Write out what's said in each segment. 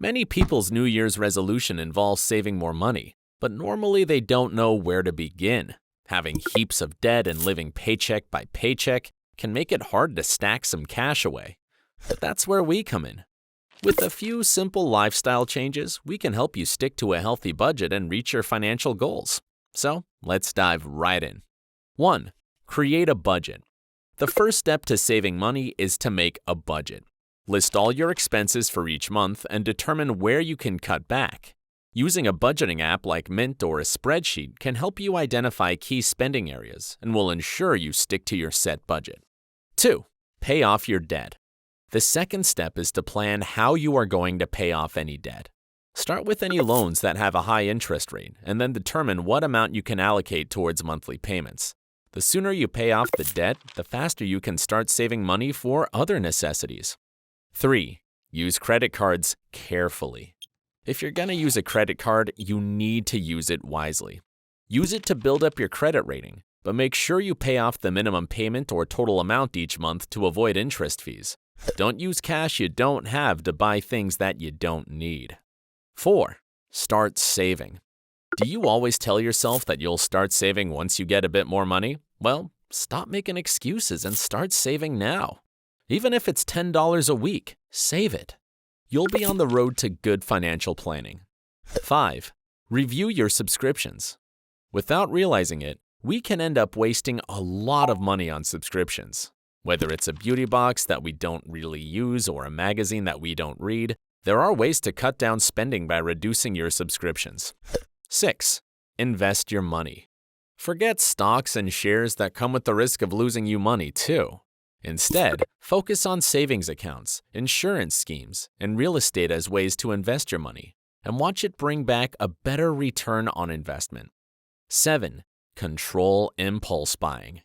Many people's New Year's resolution involves saving more money, but normally they don't know where to begin. Having heaps of debt and living paycheck by paycheck can make it hard to stack some cash away. But that's where we come in. With a few simple lifestyle changes, we can help you stick to a healthy budget and reach your financial goals. So, let's dive right in. 1. Create a budget. The first step to saving money is to make a budget. List all your expenses for each month and determine where you can cut back. Using a budgeting app like Mint or a spreadsheet can help you identify key spending areas and will ensure you stick to your set budget. 2. Pay off your debt. The second step is to plan how you are going to pay off any debt. Start with any loans that have a high interest rate and then determine what amount you can allocate towards monthly payments. The sooner you pay off the debt, the faster you can start saving money for other necessities. 3. Use credit cards carefully. If you're going to use a credit card, you need to use it wisely. Use it to build up your credit rating, but make sure you pay off the minimum payment or total amount each month to avoid interest fees. Don't use cash you don't have to buy things that you don't need. 4. Start saving. Do you always tell yourself that you'll start saving once you get a bit more money? Well, stop making excuses and start saving now. Even if it's $10 a week, save it. You'll be on the road to good financial planning. 5. Review your subscriptions. Without realizing it, we can end up wasting a lot of money on subscriptions. Whether it's a beauty box that we don't really use or a magazine that we don't read, there are ways to cut down spending by reducing your subscriptions. 6. Invest your money. Forget stocks and shares that come with the risk of losing you money too. Instead, focus on savings accounts, insurance schemes, and real estate as ways to invest your money, and watch it bring back a better return on investment. 7. Control impulse buying.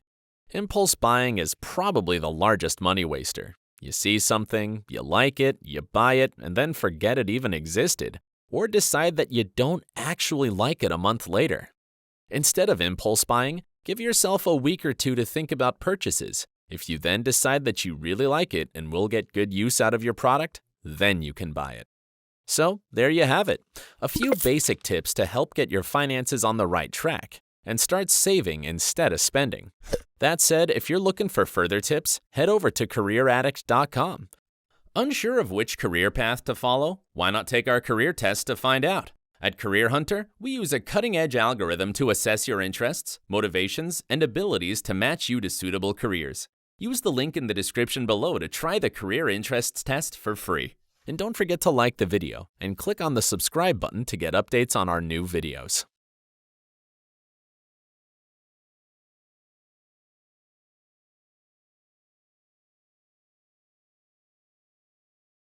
Impulse buying is probably the largest money waster. You see something, you like it, you buy it, and then forget it even existed, or decide that you don't actually like it a month later. Instead of impulse buying, give yourself a week or two to think about purchases. If you then decide that you really like it and will get good use out of your product, then you can buy it. So, there you have it. A few basic tips to help get your finances on the right track and start saving instead of spending. That said, if you're looking for further tips, head over to careeraddict.com. Unsure of which career path to follow? Why not take our career test to find out? At Career Hunter, we use a cutting-edge algorithm to assess your interests, motivations, and abilities to match you to suitable careers. Use the link in the description below to try the Career Interests test for free. And don't forget to like the video and click on the subscribe button to get updates on our new videos.